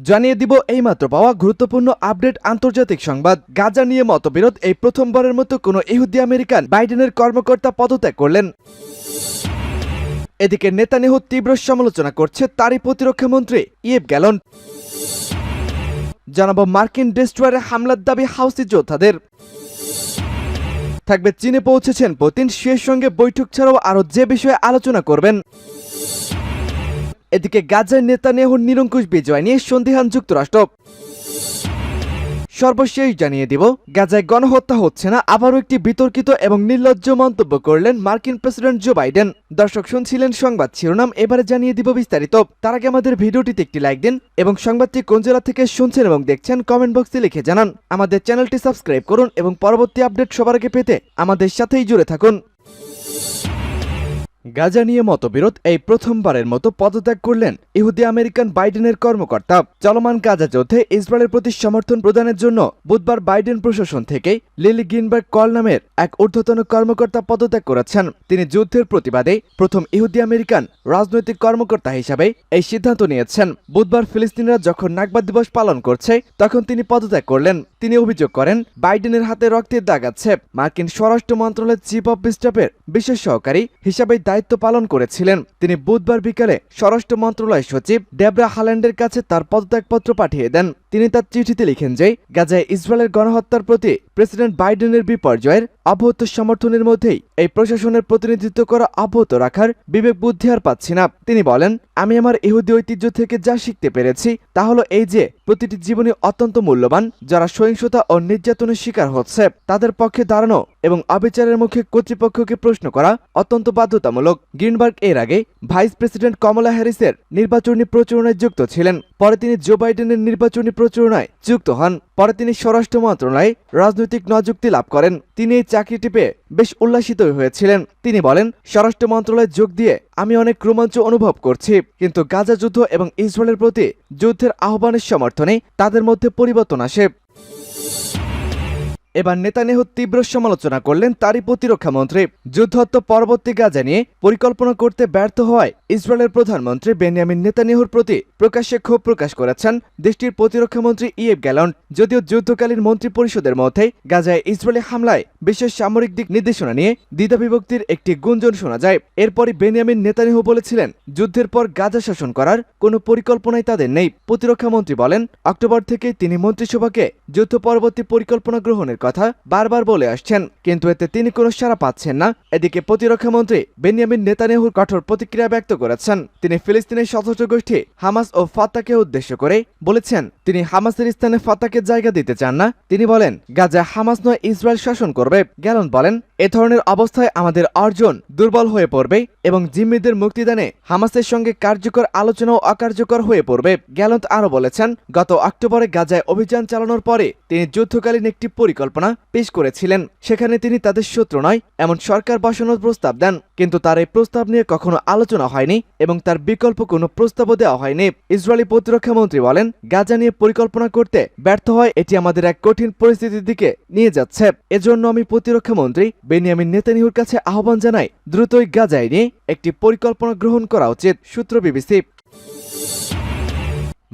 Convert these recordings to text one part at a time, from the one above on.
জানিয়ে দিব এইমাত্র পাওয়া গুরুত্বপূর্ণ আপডেট আন্তর্জাতিক সংবাদ। গাজা নিয়ে মতবিরোধ, এই প্রথমবারের মতো কোনো ইহুদি আমেরিকান বাইডেনের কর্মকর্তা পদত্যাগ করলেন। এদিকে নেতানিয়াহু তীব্র সমালোচনা করছে তারই প্রতিরক্ষা মন্ত্রী ইয়েভ গ্যালন্ট। জানাবো মার্কিন ডেস্ট্রয়ারে হামলার দাবি হাউসি যোদ্ধাদের। থাকবে চীনে পৌঁছেছেন পুতিন, শির সঙ্গে বৈঠক ছাড়াও আরও যে বিষয়ে আলোচনা করবেন। এদিকে গাজায় নেতানিয়াহুর নিরঙ্কুশ বিজয় নিয়ে সন্দিহান যুক্তরাষ্ট্র। সর্বশেষ জানিয়ে দিব, গাজায় গণহত্যা হচ্ছে না, আবারও একটি বিতর্কিত এবং নির্লজ্জ মন্তব্য করলেন মার্কিন প্রেসিডেন্ট জো বাইডেন। দর্শক, শুনছিলেন সংবাদ শিরোনাম, এবারে জানিয়ে দিব বিস্তারিত। তার আগে আমাদের ভিডিওটিতে একটি লাইক দিন এবং সংবাদটি কোন জেলা থেকে শুনছেন এবং দেখছেন কমেন্ট বক্সে লিখে জানান। আমাদের চ্যানেলটি সাবস্ক্রাইব করুন এবং পরবর্তী আপডেট সবার আগে পেতে আমাদের সাথেই জুড়ে থাকুন। গাজা নিয়ে মতবিরোধ, এই প্রথমবারের মতো পদত্যাগ করলেন ইহুদি আমেরিকান বাইডেনের কর্মকর্তা। চলমান গাজা যুদ্ধে ইসরায়েলের প্রতি সমর্থন প্রদানের জন্য বুধবার বাইডেন প্রশাসন থেকে লিলি গিনবার্গ কল নামের এক ঊর্ধ্বতন কর্মকর্তা পদত্যাগ করেছেন। তিনি যুদ্ধের প্রতিবাদে প্রথম ইহুদি আমেরিকান রাজনৈতিক কর্মকর্তা হিসাবে এই সিদ্ধান্ত নিয়েছেন। বুধবার ফিলিস্তিনিরা যখন নাকবা দিবস পালন করছে তখন তিনি পদত্যাগ করলেন। তিনি অভিযোগ করেন, বাইডেনের হাতে রক্তের দাগ আছে। মার্কিন স্বরাষ্ট্র মন্ত্রণালয়ের চিফ অব স্টাফের বিশেষ সহকারী হিসাবে দায়িত্ব পালন করেছিলেন। তিনি বুধবার বিকালে স্বরাষ্ট্র মন্ত্রণালয় সচিব ডেবরা হাল্যান্ডের কাছে তার পদত্যাগপত্র পাঠিয়ে দেন। তিনি তার চিঠিতে লিখেন যে, গাজায় ইসরায়েলের গণহত্যার প্রতি প্রেসিডেন্ট বাইডেনের বিপর্যয়ের অব্যাহত সমর্থনের মধ্যেই এই প্রশাসনের প্রতিনিধিত্ব করা অব্যাহত রাখার বিবেক বুদ্ধি আর পাচ্ছি না। তিনি বলেন, আমি আমার ইহুদি ঐতিহ্য থেকে যা শিখতে পেরেছি তা হলো এই যে প্রতিটি জীবনী অত্যন্ত মূল্যবান। যারা সহিংসতা ও নির্যাতনের শিকার হচ্ছে তাদের পক্ষে দাঁড়ানো এবং অবিচারের মুখে কর্তৃপক্ষকে প্রশ্ন করা অত্যন্ত বাধ্যতামূলক। গ্রিনবার্গ এর আগে ভাইস প্রেসিডেন্ট কমলা হ্যারিসের নির্বাচনী প্রচারণায় যুক্ত ছিলেন। পরে তিনি জো বাইডেনের নির্বাচনী প্রচারণায় যুক্ত হন। পরে তিনি স্বরাষ্ট্র মন্ত্রণালয়ে রাজনৈতিক নিযুক্তি লাভ করেন। তিনি এই চাকরিটি পেয়ে বেশ উল্লাসিত হয়েছিলেন। তিনি বলেন, স্বরাষ্ট্র মন্ত্রণালয়ে যোগ দিয়ে আমি অনেক রোমাঞ্চ অনুভব করছি, কিন্তু গাজা যুদ্ধ এবং ইসরায়েলের প্রতি যুদ্ধের আহ্বানের সমর্থনে তাদের মধ্যে পরিবর্তন আসে। এবার নেতানিয়াহু তীব্র সমালোচনা করলেন তারই প্রতিরক্ষা মন্ত্রী। যুদ্ধোত্তর পরবর্তী গাজা নিয়ে পরিকল্পনা করতে ব্যর্থ হওয়ায় ইসরায়েলের প্রধানমন্ত্রী বেনিয়ামিন নেতানিয়াহুর প্রতি প্রকাশ্যে ক্ষোভ প্রকাশ করেছেন দেশটির প্রতিরক্ষা মন্ত্রী ইয়েভ গ্যালন্ট। যদিও যুদ্ধকালীন মন্ত্রী পরিষদের মধ্যে গাজায় ইসরায়েলি হামলায় বিশেষ সামরিক দিক নির্দেশনা নিয়ে দ্বিধাবিভক্তির একটি গুঞ্জন শোনা যায়। এরপরই বেনিয়ামিন নেতানিয়াহু বলেছিলেন, যুদ্ধের পর গাজা শাসন করার কোনো পরিকল্পনাই তাদের নেই। প্রতিরক্ষা মন্ত্রী বলেন, অক্টোবর থেকে তিনি মন্ত্রিসভাকে যুদ্ধ পরবর্তী পরিকল্পনা গ্রহণের কথা বারবার বলে আসছেন, কিন্তু এতে তিনি কোনো সাড়া পাচ্ছেন না। এদিকে প্রতিরক্ষা মন্ত্রী বেনিয়ামিন নেতানিয়াহুর কঠোর প্রতিক্রিয়া ব্যক্ত করেছেন। তিনি ফিলিস্তিনের সশস্ত্র গোষ্ঠী হামাস ও ফাতাহকে উদ্দেশ্য করে বলেছেন, তিনি হামাসের স্থানে ফাতাহকে জায়গা দিতে চান না। তিনি বলেন, গাজা হামাস নয়, ইসরায়েল শাসন করবে। গ্যালন্ট বলেন, এ ধরনের অবস্থায় আমাদের অর্জন দুর্বল হয়ে পড়বে এবং জিম্মিদের মুক্তিদানে হামাসের সঙ্গে কার্যকর আলোচনাও অকার্যকর হয়ে পড়বে। গ্যালন্ট আরও বলেছেন, গত অক্টোবরে গাজায় অভিযান চালানোর পরে তিনি যুদ্ধকালীন একটি পরিকল্পনা পেশ করেছিলেন। সেখানে তিনি তাদের শত্রু নয় এমন সরকার বসানোর প্রস্তাব দেন, কিন্তু তার এই প্রস্তাব নিয়ে কখনো আলোচনা হয়নি এবং তার বিকল্প কোনো প্রস্তাবও দেওয়া হয়নি। ইসরায়েলি প্রতিরক্ষা মন্ত্রী বলেন, গাজা নিয়ে পরিকল্পনা করতে ব্যর্থ হয় এটি আমাদের এক কঠিন পরিস্থিতির দিকে নিয়ে যাচ্ছে। এজন্য আমি প্রতিরক্ষা মন্ত্রী বেনিয়ামিন নেতানিয়াহুর কাছে আহ্বান জানাই, দ্রুতই গাজায় নিয়ে একটি পরিকল্পনা গ্রহণ করা উচিত। সূত্র বিবিসি।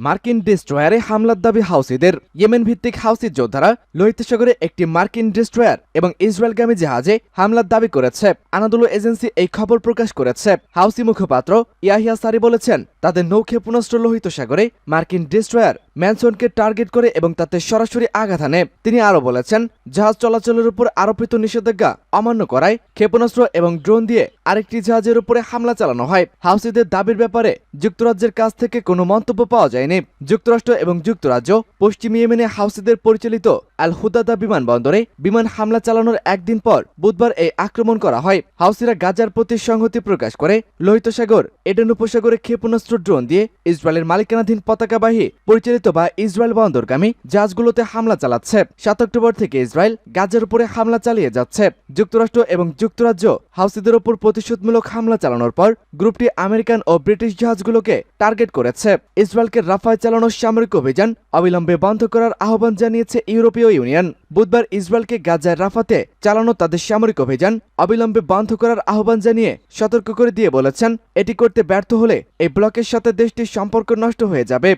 মার্কিন ডেস্ট্রয়ারে হামলার দাবি হাউসিদের। ইয়েমেন ভিত্তিক হাউসি যোদ্ধারা লোহিত সাগরে একটি মার্কিন ডেস্ট্রয়ার এবং ইসরায়েলগামী জাহাজে হামলার দাবি করেছে। আনাদোলু এজেন্সি এই খবর প্রকাশ করেছে। হাউসি মুখপাত্র ইয়াহিয়া সারি বলেছেন, তাদের নৌ ক্ষেপণাস্ত্র লোহিত সাগরে মার্কিন ডেস্ট্রয়ার ম্যানসনকে টার্গেট করে এবং তাতে সরাসরি আঘাত হানে। তিনি আরও বলেছেন, জাহাজ চলাচলের উপর আরোপিত নিষেধাজ্ঞা অমান্য করায় ক্ষেপণাস্ত্র এবং ড্রোন দিয়ে আরেকটি জাহাজের উপরে হামলা চালানো হয়। হাউসিদের দাবির ব্যাপারে যুক্তরাজ্যের কাছ থেকে কোনো মন্তব্য পাওয়া যায়নি। যুক্তরাষ্ট্র এবং যুক্তরাজ্য পশ্চিম ইয়েমেনে হাউসিদের পরিচালিত আল হুদাদা বিমানবন্দরে বিমান হামলা চালানোর একদিন পর বুধবার এই আক্রমণ করা হয়। হাউসিরা গাজার প্রতি সংহতি প্রকাশ করে লোহিত সাগর, এডেন উপসাগরে ক্ষেপণাস্ত্র ড্রোন দিয়ে ইসরায়েলের মালিকানাধীন পতাকাবাহী পরিচালিত বা ইসরায়েল বন্দরগামী জাহাজগুলোতে হামলা চালাচ্ছে। 7 অক্টোবর থেকে ইসরায়েল গাজার উপরে হামলা চালিয়ে যাচ্ছে। যুক্তরাষ্ট্র এবং যুক্তরাজ্য হাউসিদের উপর প্রতিশোধমূলক হামলা চালানোর পর গ্রুপটি আমেরিকান ও ব্রিটিশ জাহাজগুলোকে টার্গেট করেছে। ইসরায়েলকে রাফায় চালানো সামরিক অভিযান অবিলম্বে বন্ধ করার আহ্বান জানিয়েছে ইউরোপীয় ইউনিয়ন। বুধবার ইসরায়েলকে গাজার রাফাতে চালানো তাদের সামরিক অভিযান অবিলম্বে বন্ধ করার আহ্বান জানিয়ে সতর্ক করে দিয়ে বলেছেন, এটি করতে ব্যর্থ হলে এই ব্লকের সাথে দেশটির সম্পর্ক নষ্ট হয়ে যাবে।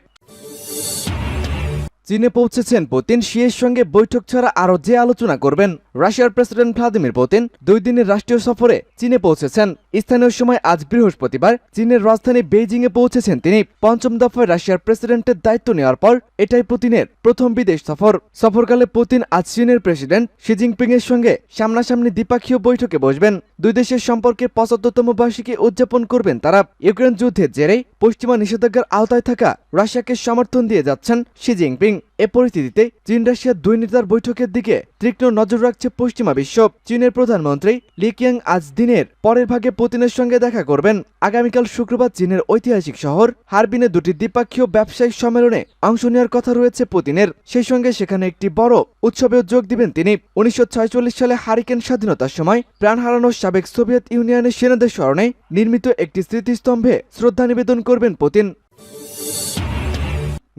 চীনে পৌঁছেছেন পুতিন, শিয়ের সঙ্গে বৈঠক ছাড়া আরও যে আলোচনা করবেন। রাশিয়ার প্রেসিডেন্ট ভ্লাদিমির পুতিন 2 দিনের রাষ্ট্রীয় সফরে চীনে পৌঁছেছেন। স্থানীয় সময় আজ বৃহস্পতিবার চীনের রাজধানী বেইজিংয়ে পৌঁছেছেন তিনি। 5ম দফায় রাশিয়ার প্রেসিডেন্টের দায়িত্ব নেওয়ার পর এটাই পুতিনের প্রথম বিদেশ সফর। সফরকালে পুতিন আজ চীনের প্রেসিডেন্ট শি জিনপিং এর সঙ্গে সামনাসামনি দ্বিপাক্ষীয় বৈঠকে বসবেন। দুই দেশের সম্পর্কের 75তম বার্ষিকী উদযাপন করবেন তারা। ইউক্রেন যুদ্ধের জেরে পশ্চিমা নিষেধাজ্ঞার আওতায় থাকা রাশিয়াকে সমর্থন দিয়ে যাচ্ছেন শি জিনপিং। এ পরিস্থিতিতে চীন রাশিয়া 2 নেতার বৈঠকের দিকে তীক্ষ্ণ নজর রাখছে পশ্চিমা বিশ্ব। চীনের প্রধানমন্ত্রী লি কিয়াং আজ দিনের পরের ভাগে পুতিনের সঙ্গে দেখা করবেন। আগামীকাল শুক্রবার চীনের ঐতিহাসিক শহর হারবিনে 2টি দ্বিপাক্ষীয় ব্যবসায়িক সম্মেলনে অংশ নেওয়ার কথা রয়েছে পুতিনের। সেই সঙ্গে সেখানে একটি বড় উৎসবেও যোগ দিবেন তিনি। 1946 সালে হারিকেন স্বাধীনতার সময় প্রাণ হারানো সাবেক সোভিয়েত ইউনিয়নের সেনাদের স্মরণে নির্মিত একটি স্মৃতিস্তম্ভে শ্রদ্ধা নিবেদন করবেন পুতিন।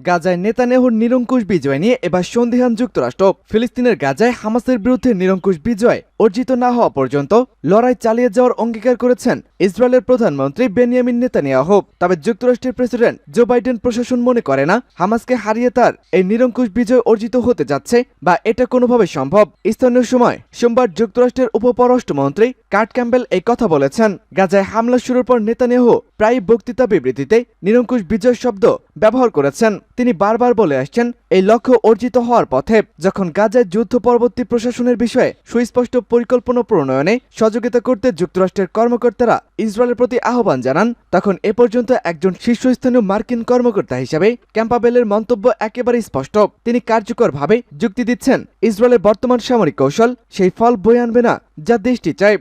গাজায় নেতানিয়াহুর নিরঙ্কুশ বিজয় নিয়ে এবার সন্দিহান যুক্তরাষ্ট্র। ফিলিস্তিনের গাজায় হামাসের বিরুদ্ধে নিরঙ্কুশ বিজয় অর্জিত না হওয়া পর্যন্ত লড়াই চালিয়ে যাওয়ার অঙ্গীকার করেছেন ইসরায়েলের প্রধানমন্ত্রী বেনিয়ামিন নেতানিয়াহু। তবে যুক্তরাষ্ট্রের প্রেসিডেন্ট জো বাইডেন প্রশাসন মনে করে না হামাসকে হারিয়ে তার এই নিরঙ্কুশ বিজয় অর্জিত হতে যাচ্ছে বা এটা কোনোভাবে সম্ভব। স্থানীয় সময় সোমবার যুক্তরাষ্ট্রের উপপররাষ্ট্রমন্ত্রী কার্ট ক্যাম্বেল এই কথা বলেছেন। গাজায় হামলা শুরুর পর নেতানিয়াহু প্রায় বক্তৃতা বিবৃতিতে নিরঙ্কুশ বিজয় শব্দ ব্যবহার করেছেন। তিনি বারবার বলে আসছেন এই লক্ষ্য অর্জিত হওয়ার পথে। যখন গাজায় যুদ্ধ পরবর্তী প্রশাসনের বিষয়ে সুস্পষ্ট পরিকল্পনা প্রণয়নে সহযোগিতা করতে যুক্তরাষ্ট্রের কর্মকর্তারা ইসরায়েলের প্রতি আহ্বান জানান, তখন এ পর্যন্ত একজন শীর্ষস্থানীয় মার্কিন কর্মকর্তা হিসেবে ক্যাম্পাবেলের মন্তব্য একেবারে স্পষ্ট। তিনি কার্যকরভাবে যুক্তি দিচ্ছেন ইসরায়েলের বর্তমান সামরিক কৌশল সেই ফল বয়ে আনবে না যা দেশটি চায়।